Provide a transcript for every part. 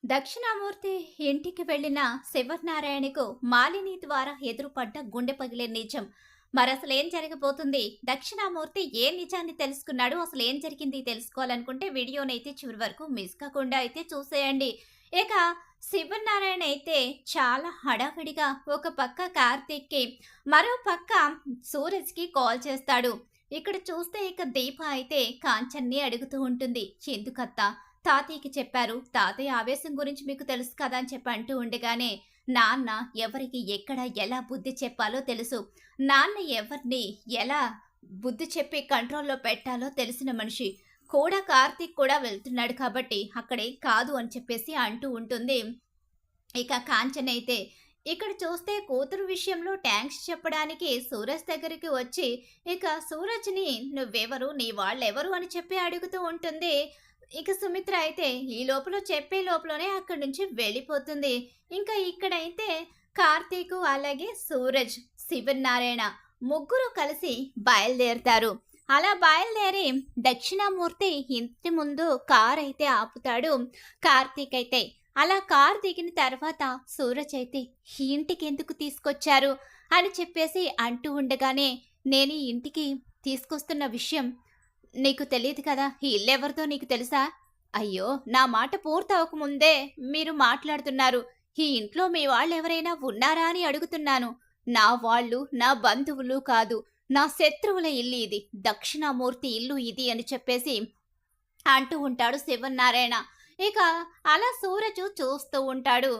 దక్షిణామూర్తి ఇంటికి వెళ్లిన శివనారాయణకు మాలిని ద్వారా ఎదురుపడ్డ గుండె పగిలే నిజం. మరసలేం జరగబోతుంది? దక్షిణామూర్తి ఏ నిజాన్ని తెలుసుకున్నాడు? అసలేం జరిగింది తెలుసుకోవాలనుకుంటే వీడియోనైతే చివరి వరకు మిస్ కాకుండా అయితే చూసేయండి. ఇక శివనారాయణ అయితే చాలా హడావిడిగా ఒక పక్క కార్తీక్‌కి, మరో పక్క సూరజ్‌కి కాల్ చేస్తాడు. ఇక్కడ చూస్తే ఇక దీప అయితే కాంచన్ని అడుగుతూ ఉంటుంది. ఎందుకత్తా తాతయ్యకి చెప్పారు. తాతయ్య ఆవేశం గురించి మీకు తెలుసు కదా అని చెప్పి అంటూ ఉండగానే, నాన్న ఎవరికి ఎక్కడ ఎలా బుద్ధి చెప్పాలో తెలుసు. నాన్న ఎవరిని ఎలా బుద్ధి చెప్పి కంట్రోల్‌లో పెట్టాలో తెలిసిన మనిషి. కూడా కార్తీక్ కూడా వెళ్తున్నాడు కాబట్టి అక్కడే కాదు అని చెప్పేసి అంటూ ఉంటుంది. ఇక కాంచనైతే ఇక్కడ చూస్తే కూతురు విషయంలో థ్యాంక్స్ చెప్పడానికి సూరజ్ దగ్గరికి వచ్చి, ఇక సూరజ్‌ని నువ్వెవరు? నీ వాళ్ళెవరు? అని చెప్పి అడుగుతూ ఉంటుంది. ఇక సుమిత్ర అయితే ఈ లోపల చెప్పే లోపలనే అక్కడి నుంచి వెళ్ళిపోతుంది. ఇంకా ఇక్కడైతే కార్తీకు అలాగే సూరజ్, శివనారాయణ ముగ్గురు కలిసి బయలుదేరతారు. అలా బయలుదేరి దక్షిణామూర్తి ఇంటి ముందు కార్ అయితే ఆపుతాడు కార్తీక్ అయితే. అలా కార్ దిగిన తర్వాత సూరజ్ అయితే ఈ ఇంటికి ఎందుకు తీసుకొచ్చారు అని చెప్పేసి అంటూ ఉండగానే, నేను ఈ ఇంటికి తీసుకొస్తున్న విషయం నీకు తెలియదు కదా, ఈ ఇల్లెవరిదో నీకు తెలుసా? అయ్యో, నా మాట పూర్తవకముందే మీరు మాట్లాడుతున్నారు. ఈ ఇంట్లో మీ వాళ్ళెవరైనా ఉన్నారా అని అడుగుతున్నాను. నా వాళ్ళు నా బంధువులు కాదు, నా శత్రువుల ఇల్లు ఇది, దక్షిణామూర్తి ఇల్లు ఇది అని చెప్పేసి అంటూ ఉంటాడు శివనారాయణ. ఇక అలా సూరజు చూస్తూ ఉంటాడు.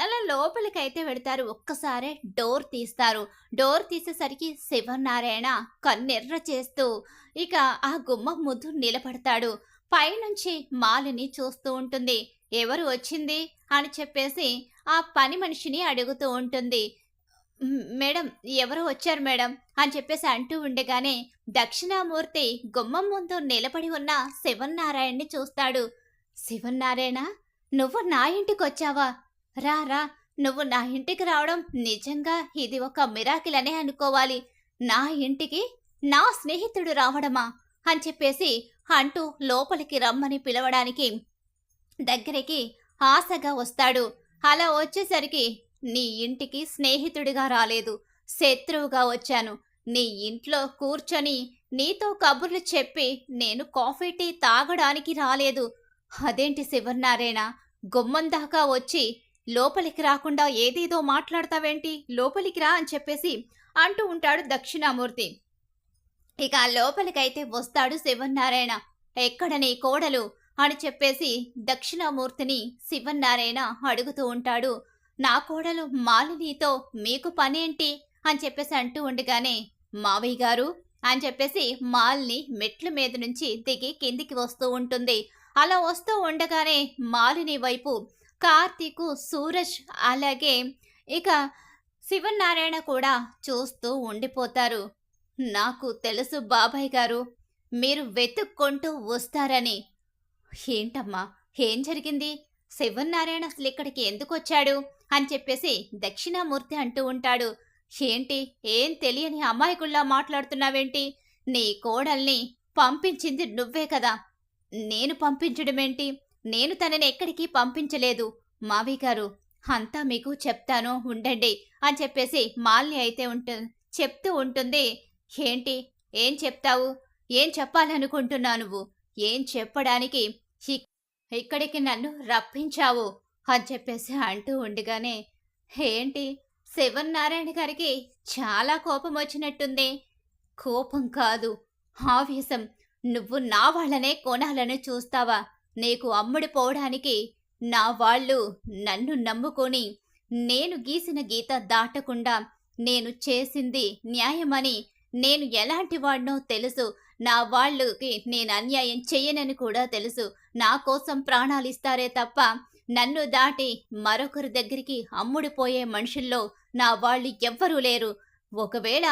అలా లోపలికైతే వెడతారు. ఒక్కసారే డోర్ తీస్తారు. డోర్ తీసేసరికి శివనారాయణ కన్నెర్ర చేస్తూ ఇక ఆ గుమ్మం ముందు నిలబడతాడు. పైనుంచి మాలిని చూస్తూ ఉంటుంది. ఎవరు వచ్చింది అని చెప్పేసి ఆ పని మనిషిని అడుగుతూ ఉంటుంది. మేడం, ఎవరు వచ్చారు మేడం అని చెప్పేసి అంటూ ఉండగానే దక్షిణామూర్తి గుమ్మం ముందు నిలబడి ఉన్న శివనారాయణ్ణి చూస్తాడు. శివనారాయణ, నువ్వు నా ఇంటికి వచ్చావా? రా రా, నువ్వు నా ఇంటికి రావడం నిజంగా ఇది ఒక మిరాకిల్ అనే అనుకోవాలి. నా ఇంటికి నా స్నేహితుడు రావడమా అని చెప్పేసి అంటూ లోపలికి రమ్మని పిలవడానికి దగ్గరికి ఆశగా వస్తాడు. అలా వచ్చేసరికి, నీ ఇంటికి స్నేహితుడిగా రాలేదు, శత్రువుగా వచ్చాను. నీ ఇంట్లో కూర్చొని నీతో కబుర్లు చెప్పి నేను కాఫీ టీ తాగడానికి రాలేదు. అదేంటి శివనారాయణ, గుమ్మం దాకా వచ్చి లోపలికి రాకుండా ఏదేదో మాట్లాడతావేంటి? లోపలికి రా అని చెప్పేసి అంటూ ఉంటాడు దక్షిణామూర్తి. ఇక లోపలికైతే వస్తాడు శివనారాయణ. ఎక్కడ నీ కోడలు అని చెప్పేసి దక్షిణామూర్తిని శివనారాయణ అడుగుతూ ఉంటాడు. నా కోడలు మాలినితో మీకు పనేంటి అని చెప్పేసి అంటూ ఉండగానే, మావయ్య గారు అని చెప్పేసి మాలిని మెట్ల మీద నుంచి దిగి కిందికి వస్తూ ఉంటుంది. అలా వస్తూ ఉండగానే మాలిని వైపు కార్తీకు, సూరజ్ అలాగే ఇక శివనారాయణ కూడా చూస్తూ ఉండిపోతారు. నాకు తెలుసు బాబాయ్ గారు, మీరు వెతుక్కుంటూ వస్తారని. ఏంటమ్మా, ఏం జరిగింది? శివనారాయణ అసలు ఇక్కడికి ఎందుకు వచ్చాడు అని చెప్పేసి దక్షిణామూర్తి అంటూ ఉంటాడు. ఏంటి, ఏం తెలియని అమాయకుల్లా మాట్లాడుతున్నావేంటి? నీ కోడల్ని పంపించింది నువ్వే కదా. నేను పంపించడమేంటి? నేను తనని ఎక్కడికి పంపించలేదు మావయ్య గారు. అంతా మీకు చెప్తాను ఉండండి అని చెప్పేసి మాలిని అయితే చెప్తూ ఉంటుంది. ఏంటి, ఏం చెప్తావు? ఏం చెప్పాలనుకుంటున్నావు నువ్వు? ఏం చెప్పడానికి ఇక్కడికి నన్ను రప్పించావు అని చెప్పేసి అంటూ ఉండగానే, ఏంటి శివనారాయణ గారికి చాలా కోపం వచ్చినట్టుంది. కోపం కాదు, ఆవేశం. నువ్వు నా వాళ్ళనే కొనాలని చూస్తావా? నీకు అమ్ముడుపోవడానికి నా వాళ్ళు నన్ను నమ్ముకొని నేను గీసిన గీత దాటకుండా నేను చేసింది న్యాయమని, నేను ఎలాంటి వాడినో తెలుసు. నా వాళ్ళకి నేను అన్యాయం చెయ్యనని కూడా తెలుసు. నా కోసం ప్రాణాలిస్తారే తప్ప నన్ను దాటి మరొకరి దగ్గరికి అమ్ముడుపోయే మనుషుల్లో నా వాళ్ళు ఎవ్వరూ లేరు. ఒకవేళ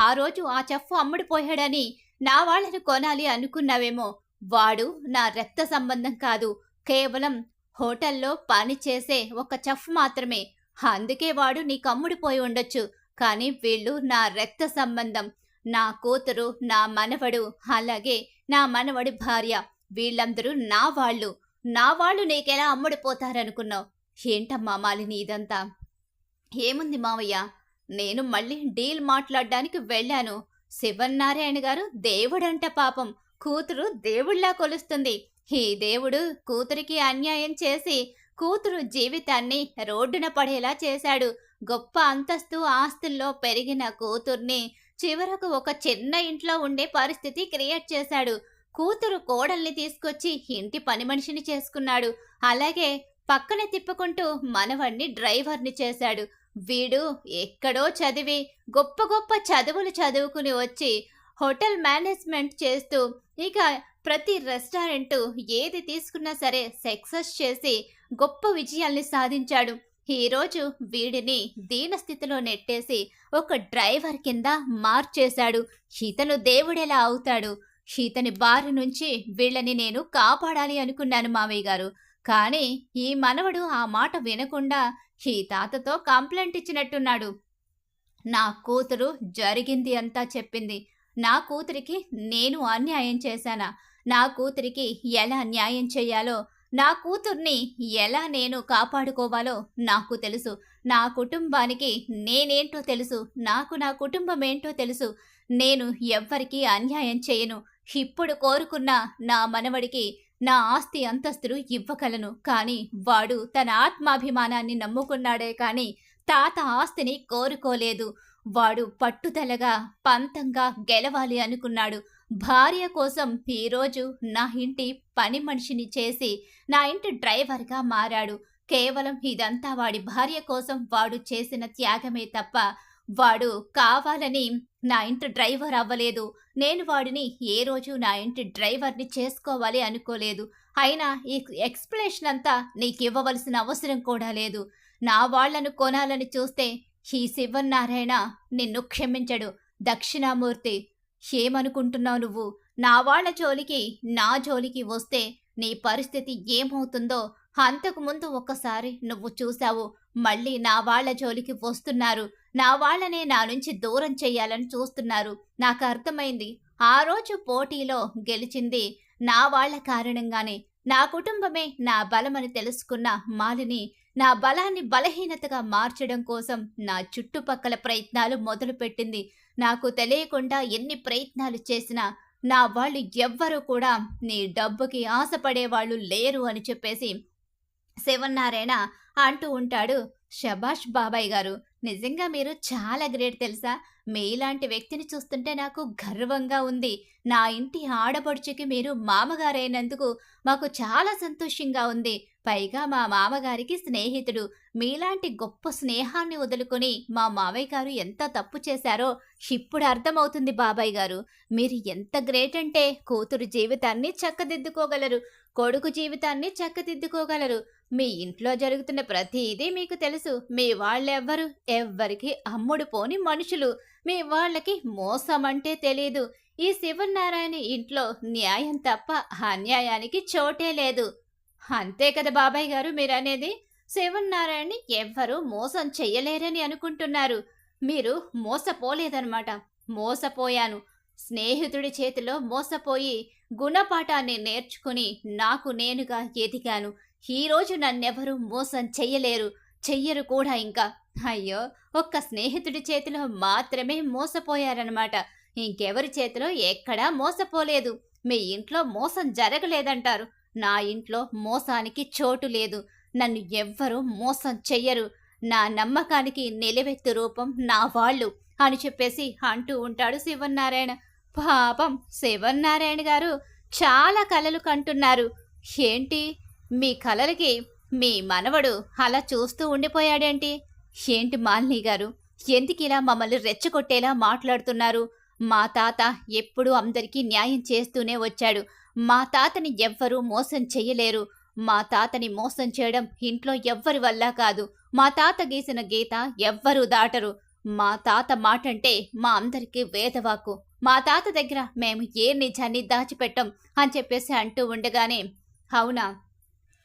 ఆ రోజు ఆ చెఫ్ అమ్ముడుపోయాడని నా వాళ్ళని కొనాలి అనుకున్నావేమో. వాడు నా రక్త సంబంధం కాదు, కేవలం హోటల్లో పనిచేసే ఒక చెఫ్ మాత్రమే. అందుకే వాడు నీకు అమ్ముడుపోయి ఉండొచ్చు. కానీ వీళ్ళు నా రక్త సంబంధం. నా కూతురు, నా మనవడు, అలాగే నా మనవడి భార్య, వీళ్ళందరూ నా వాళ్ళు. నా వాళ్ళు నీకెలా అమ్ముడిపోతారనుకున్నావు? ఏంటమ్మా మాలిని ఇదంతా? ఏముంది మావయ్య, నేను మళ్ళీ డీల్ మాట్లాడ్డానికి వెళ్ళాను. శివన్నారాయణ గారు దేవుడంట పాపం. కూతురు దేవుళ్లా కొలుస్తుంది. ఈ దేవుడు కూతురికి అన్యాయం చేసి కూతురు జీవితాన్ని రోడ్డున పడేలా చేశాడు. గొప్ప అంతస్తు ఆస్తుల్లో పెరిగిన కూతుర్ని చివరకు ఒక చిన్న ఇంట్లో ఉండే పరిస్థితి క్రియేట్ చేశాడు. కూతురు కోడల్ని తీసుకొచ్చి ఇంటి పని మనిషిని చేసుకున్నాడు. అలాగే పక్కన తిప్పుకుంటూ మనవణ్ణి డ్రైవర్ని చేశాడు. వీడు ఎక్కడో చదివి గొప్ప గొప్ప చదువులు చదువుకుని వచ్చి హోటల్ మేనేజ్మెంట్ చేస్తూ ఇక ప్రతి రెస్టారెంట్ ఏది తీసుకున్నా సరే సక్సెస్ చేసి గొప్ప విజయాల్ని సాధించాడు. ఈరోజు వీడిని దీనస్థితిలో నెట్టేసి ఒక డ్రైవర్ కింద మార్చేశాడు. ఇతను దేవుడెలా అవుతాడు? ఇతని బారి నుంచి వీళ్ళని నేను కాపాడాలి అనుకున్నాను మావయ్య గారు. కానీ ఈ మనవడు ఆ మాట వినకుండా ఈ తాతతో కంప్లైంట్ ఇచ్చినట్టున్నాడు. నా కూతురు జరిగింది అంతా చెప్పింది. నా కూతురికి నేను అన్యాయం చేశానా? నా కూతురికి ఎలా న్యాయం చేయాలో, నా కూతుర్ని ఎలా నేను కాపాడుకోవాలో నాకు తెలుసు. నా కుటుంబానికి నేనేంటో తెలుసు. నాకు నా కుటుంబం ఏంటో తెలుసు. నేను ఎవ్వరికీ అన్యాయం చేయను. ఇప్పుడు కోరుకున్న నా మనవడికి నా ఆస్తి అంతస్తులు ఇవ్వగలను. కానీ వాడు తన ఆత్మాభిమానాన్ని నమ్ముకున్నాడే కానీ తాత ఆస్తిని కోరుకోలేదు. వాడు పట్టుదలగా పంతంగా గెలవాలి అనుకున్నాడు. భార్య కోసం ఈరోజు నా ఇంటి పని మనిషిని చేసి నా ఇంటి డ్రైవర్గా మారాడు. కేవలం ఇదంతా వాడి భార్య కోసం వాడు చేసిన త్యాగమే తప్ప వాడు కావాలని నా ఇంటి డ్రైవర్ అవ్వలేదు. నేను వాడిని ఏ రోజు నా ఇంటి డ్రైవర్ని చేసుకోవాలి అనుకోలేదు. అయినా ఈ ఎక్స్ప్లెనేషన్ అంతా నీకు ఇవ్వవలసిన అవసరం కూడా లేదు. నా వాళ్లను కొనాలని చూస్తే ఈ శివన్నారాయణ నిన్ను క్షమించడు. దక్షిణామూర్తి, ఏమనుకుంటున్నావు నువ్వు? నా వాళ్ల జోలికి నా జోలికి వస్తే నీ పరిస్థితి ఏమవుతుందో అంతకుముందు ఒక్కసారి నువ్వు చూశావు. మళ్ళీ నా వాళ్ల జోలికి వస్తున్నారు. నా వాళ్లనే నా నుంచి దూరం చెయ్యాలని చూస్తున్నారు. నాకు అర్థమైంది. ఆ రోజు పోటీలో గెలిచింది నా వాళ్ల కారణంగానే. నా కుటుంబమే నా బలమని తెలుసుకున్న మాలిని నా బలాన్ని బలహీనతగా మార్చడం కోసం నా చుట్టుపక్కల ప్రయత్నాలు మొదలుపెట్టింది. నాకు తెలియకుండా ఎన్ని ప్రయత్నాలు చేసినా నా వాళ్ళు ఎవ్వరూ కూడా నీ డబ్బుకి ఆశపడేవాళ్ళు లేరు అని చెప్పేసి శివన్నారాయణ అంటూ ఉంటాడు. శభాష్ బాబాయ్ గారు, నిజంగా మీరు చాలా గ్రేట్ తెలుసా. మీలాంటి వ్యక్తిని చూస్తుంటే నాకు గర్వంగా ఉంది. నా ఇంటి ఆడపడుచుకి మీరు మామగారైనందుకు మాకు చాలా సంతోషంగా ఉంది. పైగా మా మామగారికి స్నేహితుడు. మీలాంటి గొప్ప స్నేహాన్ని వదులుకొని మా మావయ్య గారు ఎంత తప్పు చేశారో ఇప్పుడు అర్థమవుతుంది బాబాయ్ గారు. మీరు ఎంత గ్రేట్ అంటే కూతురు జీవితాన్ని చక్కదిద్దుకోగలరు, కొడుకు జీవితాన్ని చక్కదిద్దుకోగలరు. మీ ఇంట్లో జరుగుతున్న ప్రతిదీ మీకు తెలుసు. మీ ఎవ్వరికి అమ్ముడు పోని మనుషులు. మీ వాళ్ళకి మోసం అంటే తెలీదు. ఈ శివనారాయణ ఇంట్లో న్యాయం తప్ప అన్యాయానికి చోటే లేదు. అంతే కదా బాబాయ్ గారు మీరనేది? శివనారాయణని ఎవ్వరూ మోసం చెయ్యలేరని అనుకుంటున్నారు. మీరు మోసపోలేదన్నమాట. మోసపోయాను. స్నేహితుడి చేతిలో మోసపోయి గుణపాఠాన్ని నేర్చుకుని నాకు నేనుగా ఎదిగాను. ఈరోజు నన్నెవరూ మోసం చెయ్యరు కూడా. ఇంకా అయ్యో, ఒక్క స్నేహితుడి చేతిలో మాత్రమే మోసపోయారనమాట. ఇంకెవరి చేతిలో ఎక్కడా మోసపోలేదు. మీ ఇంట్లో మోసం జరగలేదంటారు. నా ఇంట్లో మోసానికి చోటు లేదు. నన్ను ఎవ్వరూ మోసం చెయ్యరు. నా నమ్మకానికి నిలవెత్తు రూపం నా వాళ్ళు అని చెప్పేసి అంటూ ఉంటాడు శివన్నారాయణ. పాపం శివన్నారాయణ గారు చాలా కలలు కంటున్నారు. ఏంటి మీ కలలకి మీ మనవడు అలా చూస్తూ ఉండిపోయాడేంటి? ఏంటి మాలిని గారు, ఎందుకిలా మమ్మల్ని రెచ్చగొట్టేలా మాట్లాడుతున్నారు? మా తాత ఎప్పుడూ అందరికీ న్యాయం చేస్తూనే వచ్చాడు. మా తాతని ఎవ్వరూ మోసం చెయ్యలేరు. మా తాతని మోసం చేయడం ఇంట్లో ఎవ్వరి వల్ల కాదు. మా తాత గీసిన గీత ఎవ్వరూ దాటరు. మా తాత మాటంటే మా అందరికీ వేదవాకు. మా తాత దగ్గర మేము ఏ నిజాన్ని దాచిపెట్టం అని చెప్పేసి అంటూ ఉండగానే, అవునా,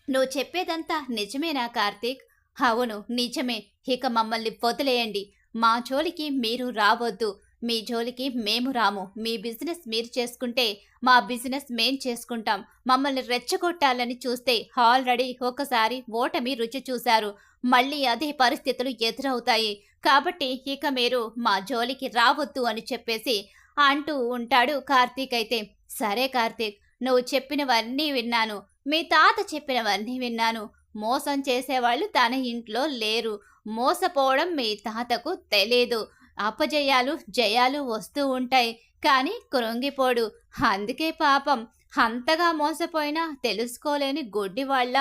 నువ్వు చెప్పేదంతా నిజమేనా కార్తీక్? అవును నిజమే. ఇక మమ్మల్ని వదిలేయండి. మా జోలికి మీరు రావద్దు. మీ జోలికి మేము రాము. మీ బిజినెస్ మీరు చేసుకుంటే మా బిజినెస్ మేం చేసుకుంటాం. మమ్మల్ని రెచ్చగొట్టాలని చూస్తే ఆల్రెడీ ఒకసారి ఓటమి రుచి చూశారు. మళ్ళీ అదే పరిస్థితులు ఎదురవుతాయి. కాబట్టి ఇక మీరు మా జోలికి రావద్దు అని చెప్పేసి అంటూ ఉంటాడు కార్తీక్ అయితే. సరే కార్తీక్, నువ్వు చెప్పినవన్నీ విన్నాను. మీ తాత చెప్పినవన్నీ విన్నాను. మోసం చేసేవాళ్ళు తన ఇంట్లో లేరు. మోసపోవడం మీ తాతకు తెలీదు. అపజయాలు జయాలు వస్తూ ఉంటాయి, కానీ కృంగిపోడు. అందుకే పాపం అంతగా మోసపోయినా తెలుసుకోలేని గుడ్డివాళ్ళ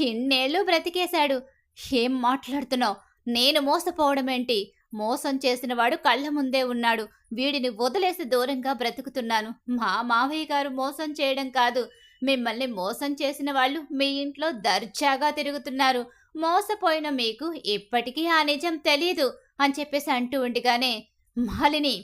ఇన్నేళ్ళు బ్రతికేశాడు. ఏం మాట్లాడుతున్నావు? నేను మోసపోవడమేంటి? మోసం చేసినవాడు కళ్ళ ముందే ఉన్నాడు. వీడిని వదిలేసి దూరంగా బ్రతుకుతున్నాను. మా మావయ్య గారు మోసం చేయడం కాదు, మిమ్మల్ని మోసం చేసిన వాళ్ళు మీ ఇంట్లో దర్జాగా తిరుగుతున్నారు. మోసపోయిన మీకు ఇప్పటికీ ఆ నిజం తెలీదు అని చెప్పేసి అంటూ ఉండగానే, మాలిని,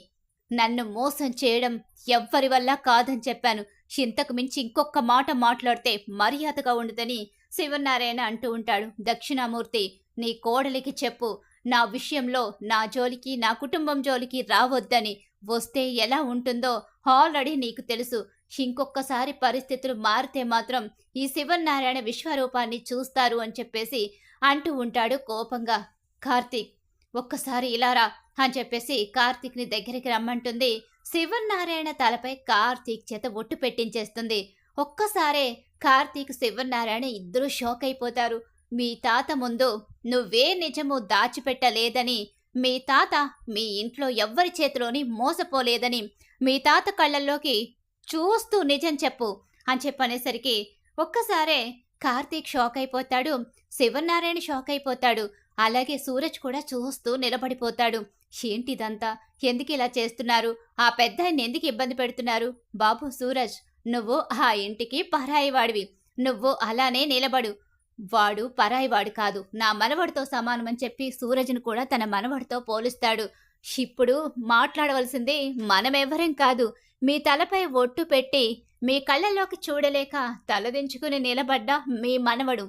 నన్ను మోసం చేయడం ఎవ్వరి వల్ల కాదని చెప్పాను. ఇంతకు మించి ఇంకొక మాట మాట్లాడితే మర్యాదగా ఉండదని శివనారాయణ అంటూ ఉంటాడు. దక్షిణామూర్తి, నీ కోడలికి చెప్పు, నా విషయంలో నా జోలికి నా కుటుంబం జోలికి రావద్దని. వస్తే ఎలా ఉంటుందో ఆల్రెడీ నీకు తెలుసు. ఇంకొకసారి పరిస్థితులు మారితే మాత్రం ఈ శివనారాయణ విశ్వరూపాన్ని చూస్తారు అని చెప్పేసి అంటూ ఉంటాడు కోపంగా. కార్తీక్, ఒక్కసారి ఇలా రా అని చెప్పేసి కార్తీక్ని దగ్గరికి రమ్మంటుంది. శివనారాయణ తలపై కార్తీక్ చేత ఒట్టు పెట్టించేస్తుంది. ఒక్కసారే కార్తీక్ శివనారాయణ ఇద్దరూ షాక్ అయిపోతారు. మీ తాత ముందు నువ్వే నిజము దాచిపెట్టలేదని, మీ తాత మీ ఇంట్లో ఎవ్వరి చేతిలోని మోసపోలేదని, మీ తాత కళ్ళల్లోకి చూస్తూ నిజం చెప్పు అని చెప్పనేసరికి ఒక్కసారే కార్తీక్ షాక్ అయిపోతాడు. శివనారాయణ షాక్ అయిపోతాడు. అలాగే సూరజ్ కూడా చూస్తూ నిలబడిపోతాడు. ఏంటిదంతా? ఎందుకు ఇలా చేస్తున్నారు? ఆ పెద్దాయన్ని ఎందుకు ఇబ్బంది పెడుతున్నారు? బాబు సూరజ్, నువ్వు ఆ ఇంటికి పరాయివాడివి. నువ్వు అలానే నిలబడు. వాడు పరాయివాడు కాదు, నా మనవడితో సమానమని చెప్పి సూరజ్ను కూడా తన మనవడితో పోలుస్తాడు. ఇప్పుడు మాట్లాడవలసింది మనమెవ్వరేం కాదు, మీ తలపై ఒట్టు పెట్టి మీ కళ్ళలోకి చూడలేక తలదించుకుని నిలబడ్డ మీ మనవడు.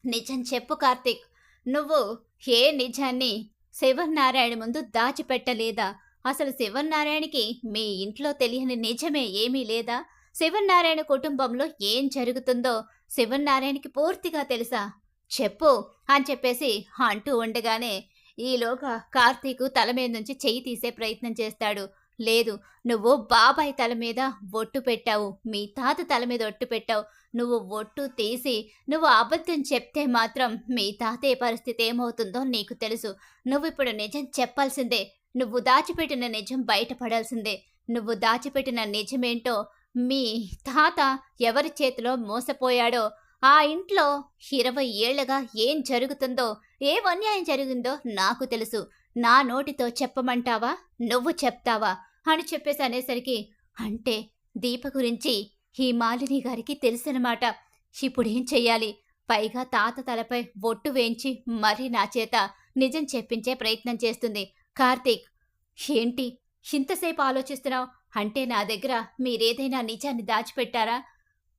నిజం చెప్పు కార్తీక్, నువ్వు ఏ నిజాన్ని శివనారాయణ ముందు దాచిపెట్టలేదా? అసలు శివనారాయణకి మీ ఇంట్లో తెలియని నిజమే ఏమీ లేదా? శివనారాయణ కుటుంబంలో ఏం జరుగుతుందో శివనారాయణకి పూర్తిగా తెలుసా? చెప్పు అని చెప్పేసి అంటూ ఉండగానే ఈలోగా కార్తీకు తల మీద నుంచి చెయ్యి తీసే ప్రయత్నం చేస్తాడు. లేదు, నువ్వు బాబాయ్ తల మీద ఒట్టు పెట్టావు, మీ తాత తల మీద ఒట్టు పెట్టావు. నువ్వు ఒట్టు తీసి నువ్వు అబద్ధం చెప్తే మాత్రం మీ తాతయ్య పరిస్థితి ఏమవుతుందో నీకు తెలుసు. నువ్వు ఇప్పుడు నిజం చెప్పాల్సిందే. నువ్వు దాచిపెట్టిన నిజం బయటపడాల్సిందే. నువ్వు దాచిపెట్టిన నిజమేంటో, మీ తాత ఎవరి చేతిలో మోసపోయాడో, ఆ ఇంట్లో 20 ఏళ్లుగా ఏం జరుగుతుందో, ఏం అన్యాయం జరిగిందో నాకు తెలుసు. నా నోటితో చెప్పమంటావా? నువ్వు చెప్తావా అని చెప్పేసి అనేసరికి, అంటే దీప గురించి ఈ మాలిని గారికి తెలుసనమాట. ఇప్పుడేం చెయ్యాలి? పైగా తాత తలపై బొట్టు వేయించి మరీ నా చేత నిజం చెప్పించే ప్రయత్నం చేస్తుంది. కార్తీక్, ఏంటి ఇంతసేపు ఆలోచిస్తున్నావు? అంటే నా దగ్గర మీరేదైనా నిజాన్ని దాచిపెట్టారా?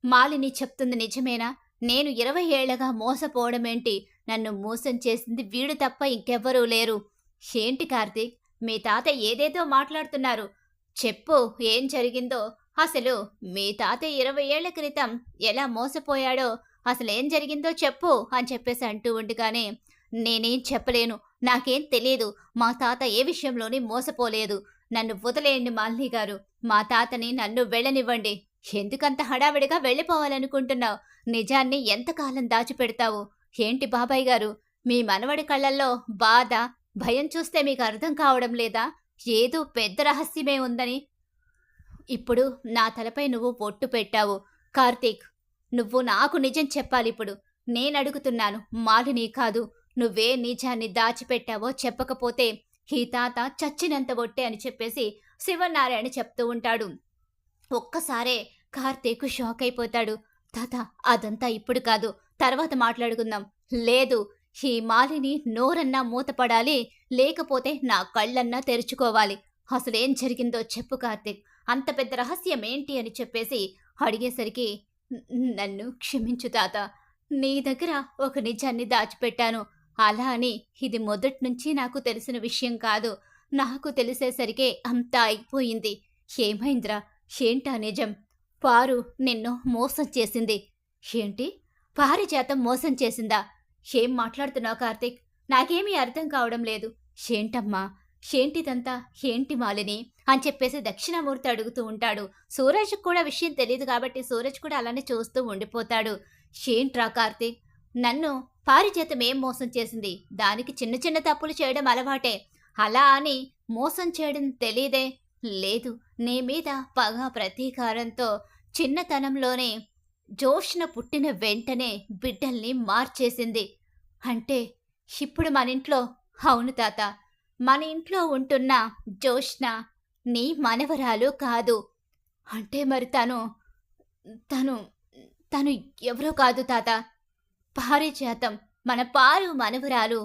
మాలిని చెప్తుంది నిజమేనా? నేను 20 ఏళ్లగా మోసపోవడమేంటి? నన్ను మోసం చేసింది వీడు తప్ప ఇంకెవ్వరూ లేరు. ఏంటి కార్తీక్, మీ తాత ఏదేదో మాట్లాడుతున్నారు. చెప్పు, ఏం జరిగిందో? అసలు మీ తాత 20 ఏళ్ల క్రితం ఎలా మోసపోయాడో అసలేం జరిగిందో చెప్పు అని చెప్పేసి అంటూ ఉండగానే, నేనేం చెప్పలేను, నాకేం తెలియదు. మా తాత ఏ విషయంలోని మోసపోలేదు. నన్ను వదిలేయండి మాలిని గారు. మా తాతని నన్ను వెళ్ళనివ్వండి. ఎందుకంత హడావిడిగా వెళ్ళిపోవాలనుకుంటున్నావు? నిజాన్ని ఎంతకాలం దాచిపెడతావు? ఏంటి బాబాయ్ గారు, మీ మనవడి కళ్ళల్లో బాధ, భయం చూస్తే మీకు అర్థం కావడం లేదా? ఏదో పెద్ద రహస్యమే ఉందని. ఇప్పుడు నా తలపై నువ్వు ఒట్టు పెట్టావు. కార్తీక్, నువ్వు నాకు నిజం చెప్పాలిప్పుడు. నేనడుగుతున్నాను, మాలిని కాదు. నువ్వే నిజాన్ని దాచిపెట్టావో చెప్పకపోతే ఈ తాత చచ్చినంత ఒట్టే అని చెప్పేసి శివనారాయణ చెప్తూ ఉంటాడు. ఒక్కసారే కార్తీక్ షాక్ అయిపోతాడు. తాత, అదంతా ఇప్పుడు కాదు, తర్వాత మాట్లాడుకుందాం. లేదు, ఈ మాలిని నోరన్నా మూతపడాలి, లేకపోతే నా కళ్ళన్నా తెరుచుకోవాలి. అసలేం జరిగిందో చెప్పు కార్తీక్. అంత పెద్ద రహస్యం ఏంటి అని చెప్పేసి అడిగేసరికి, నన్ను క్షమించు తాత, నీ దగ్గర ఒక నిజాన్ని దాచిపెట్టాను. అలా అని ఇది మొదటి నుంచి నాకు తెలిసిన విషయం కాదు. నాకు తెలిసేసరికే అంతా అయిపోయింది. ఏమైందిరా? ఏంటా నిజం? పారు నిన్ను మోసం చేసింది. ఏంటి? పారిజాతం మోసం చేసిందా? ఏం మాట్లాడుతున్నావు కార్తీక్? నాకేమీ అర్థం కావడం లేదు. ఏంటమ్మా? ఏంటిదంతా? ఏంటి మాలిని? అని చెప్పేసి దక్షిణామూర్తి అడుగుతూ ఉంటాడు. సూరజ్‌కి కూడా విషయం తెలీదు కాబట్టి సూరజ్ కూడా అలానే చూస్తూ ఉండిపోతాడు. ఏంట్రా కార్తీక్? నన్ను పారిజాతం ఏం మోసం చేసింది? దానికి చిన్న చిన్న తప్పులు చేయడం అలవాటే. అలా అని మోసం చేయడం తెలీదే? లేదు. నీ మీద పగ ప్రతీకారంతో చిన్నతనంలోనే జోష్న పుట్టిన వెంటనే బిడ్డల్ని మార్చేసింది. అంటే ఇప్పుడు మనింట్లో అవును తాత. మన ఇంట్లో ఉంటున్న జోష్న నీ మనవరాలు కాదు. అంటే మరి తను తను ఎవరో కాదు తాత. పారిజాతం మన పారు మనవరాలు,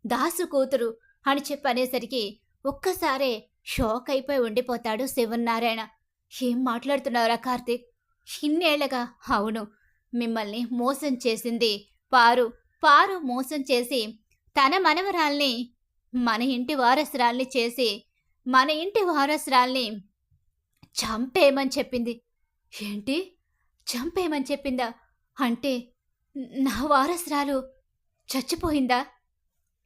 దాసు కూతురు అని చెప్పనేసరికి ఒక్కసారే షాక్ అయిపోయి ఉండిపోతాడు శివన్నారాయణ. ఏం మాట్లాడుతున్నావురా కార్తీక్? ఇన్నేళ్లగా అవును, మిమ్మల్ని మోసం చేసింది పారు. పారు మోసం చేసి తన మనవరాల్ని మన ఇంటి వారసురాల్ని చేసి మన ఇంటి వారసురాల్ని చంపేయమని చెప్పింది. ఏంటి? చంపేయమని చెప్పిందా? అంటే నా వారసురాలు చచ్చిపోయిందా?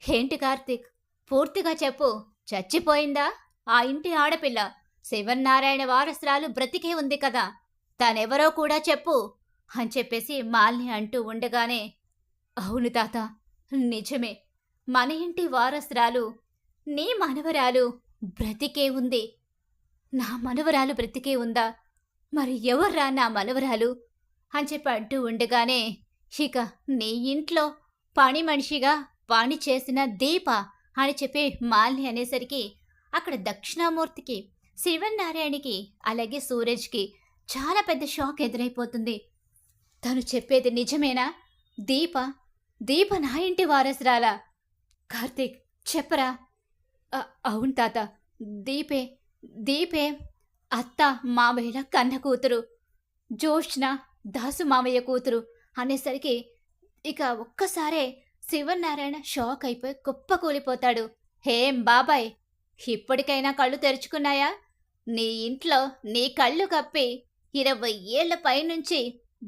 ఏంటి కార్తీక్? పూర్తిగా చెప్పు. చచ్చిపోయిందా? ఆ ఇంటి ఆడపిల్ల శివన్నారాయణ వారసురాలు బ్రతికే ఉంది కదా, తనెవరో కూడా చెప్పు అని చెప్పేసి మాలిని అంటూ ఉండగానే, అవును తాత, నిజమే. మన ఇంటి వారసురాలు నీ మనవరాలు బ్రతికే ఉంది. నా మనవరాలు బ్రతికే ఉందా? మరి ఎవర్రా నా మనవరాలు అని చెప్పి అంటూ ఉండగానే, ఇక నీ ఇంట్లో పని మనిషిగా పని చేసిన దీప అని చెప్పి మాలిని అనేసరికి అక్కడ దక్షిణామూర్తికి, శివనారాయణకి అలాగే సూరజ్కి చాలా పెద్ద షాక్ ఎదురైపోతుంది. తను చెప్పేది నిజమేనా? దీప దీప నా ఇంటి వారసురాలా? కార్తీక్ చెప్పరా? అవును తాత, దీపే దీపే అత్త మామయ్యల కన్న కూతురు, జోష్న దాసు మామయ్య కూతురు అనేసరికి ఇక ఒక్కసారే శివనారాయణ షాక్ అయిపోయి కుప్పకూలిపోతాడు. హేం బాబాయ్, ఇప్పటికైనా కళ్ళు తెరుచుకున్నాయా? నీ ఇంట్లో నీ కళ్ళు కప్పి 20 ఏళ్ల పైనుంచి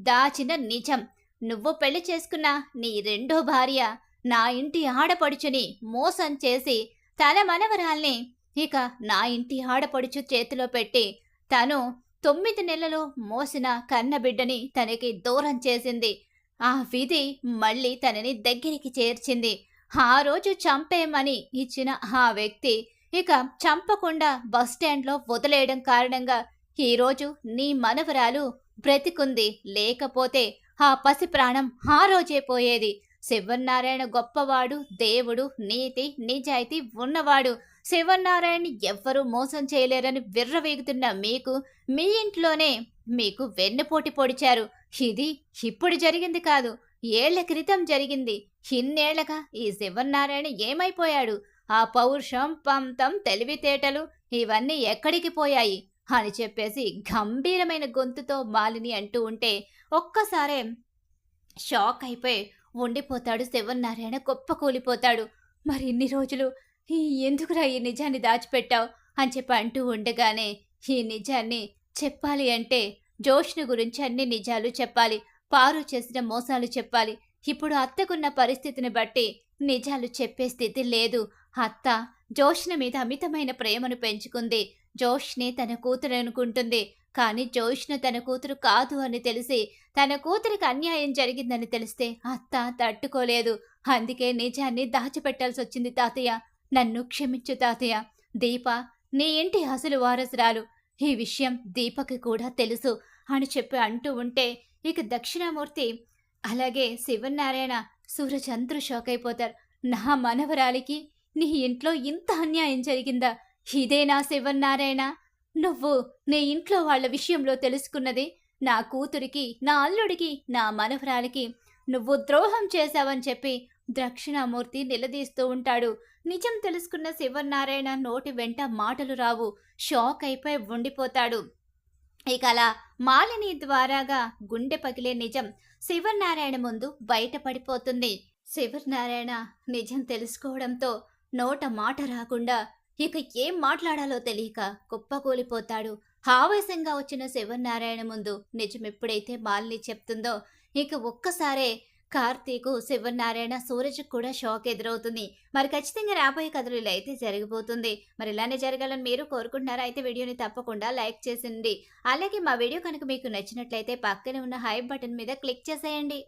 దాచిన నిజం. నువ్వు పెళ్లి చేసుకున్న నీ రెండో భార్య నా ఇంటి ఆడపడుచుని మోసం చేసి తన మనవరాల్ని ఇక నా ఇంటి ఆడపడుచు చేతిలో పెట్టి తను 9 నెలలు మోసిన కన్నబిడ్డని తనకి దూరం చేసింది. ఆ విధి మళ్ళీ తనని దగ్గరికి చేర్చింది. ఆ రోజు చంపేయమని ఇచ్చిన ఆ వ్యక్తి ఇక చంపకుండా బస్టాండ్లో వదిలేయడం కారణంగా ఈరోజు నీ మనవరాలు బ్రతికుంది. లేకపోతే ఆ పసి ప్రాణం ఆ రోజే పోయేది. శివనారాయణ గొప్పవాడు, దేవుడు, నీతి నిజాయితీ ఉన్నవాడు. శివనారాయణని ఎవ్వరూ మోసం చేయలేరని విర్రవీగుతున్న మీకు మీ ఇంట్లోనే మీకు వెన్నుపోటు పొడిచారు. ఇది ఇప్పుడు జరిగింది కాదు, ఏళ్ల క్రితం జరిగింది. ఇన్నేళ్లగా ఈ శివనారాయణ ఏమైపోయాడు? ఆ పౌరుషం, పంతం, తెలివితేటలు ఇవన్నీ ఎక్కడికి పోయాయి అని చెప్పేసి గంభీరమైన గొంతుతో మాలిని అంటూ ఉంటే ఒక్కసారే షాక్ అయిపోయి ఉండిపోతాడు శివనారాయణ. కుప్పకూలిపోతాడు. మరి ఇన్ని రోజులు ఎందుకురా ఈ నిజాన్ని దాచిపెట్టావు అని చెప్పి అంటూ ఉండగానే, ఈ నిజాన్ని చెప్పాలి అంటే జోష్ను గురించి అన్ని నిజాలు చెప్పాలి, పారు చేసిన మోసాలు చెప్పాలి. ఇప్పుడు అత్తకున్న పరిస్థితిని బట్టి నిజాలు చెప్పే స్థితి లేదు. అత్త జోష్న మీద అమితమైన ప్రేమను పెంచుకుంది. జోష్ని తన కూతురు అనుకుంటుంది. కానీ జోష్న తన కూతురు కాదు అని తెలిసి, తన కూతురికి అన్యాయం జరిగిందని తెలిస్తే అత్త తట్టుకోలేదు. అందుకే నిజాన్ని దాచిపెట్టాల్సి వచ్చింది తాతయ్య. నన్ను క్షమించు తాతయ్య. దీప నీ ఇంటి అసలు వారసురాలు. ఈ విషయం దీపకి కూడా తెలుసు అని చెప్పి అంటూ ఉంటే ఇక దక్షిణామూర్తి అలాగే శివనారాయణ, సూరజ్ అందరూ షాక్ అయిపోతారు. నా మనవరాలికి నీ ఇంట్లో ఇంత అన్యాయం జరిగిందా? ఇదేనా శివనారాయణ? నువ్వు నీ ఇంట్లో వాళ్ళ విషయంలో తెలుసుకున్నది? నా కూతురికి, నా అల్లుడికి, నా మనవరాలికి నువ్వు ద్రోహం చేశావని చెప్పి దక్షిణామూర్తి నిలదీస్తూ ఉంటాడు. నిజం తెలుసుకున్న శివనారాయణ నోటి వెంట మాటలు రావు. షాక్ అయిపోయి ఉండిపోతాడు. ఇక అలా మాలిని ద్వారాగా గుండె పగిలే నిజం శివనారాయణ ముందు బయటపడిపోతుంది. శివనారాయణ నిజం తెలుసుకోవడంతో నోట మాట రాకుండా ఇక ఏం మాట్లాడాలో తెలియక కుప్పకూలిపోతాడు. ఆవేశంగా వచ్చిన శివనారాయణ ముందు నిజమెప్పుడైతే మాలిని చెప్తుందో ఇక ఒక్కసారే కార్తీకు, శివనారాయణ, సూరజ్‌కి కూడా షాక్ ఎదురవుతుంది. మరి ఖచ్చితంగా రాబోయే కథలో ఇలా అయితే జరగబోతుంది. మరి ఇలానే జరగాలని మీరు కోరుకుంటున్నారా? అయితే వీడియోని తప్పకుండా లైక్ చేసేయండి. అలాగే మా వీడియో కనుక మీకు నచ్చినట్లయితే పక్కనే ఉన్న హైప్ బటన్ మీద క్లిక్ చేసేయండి.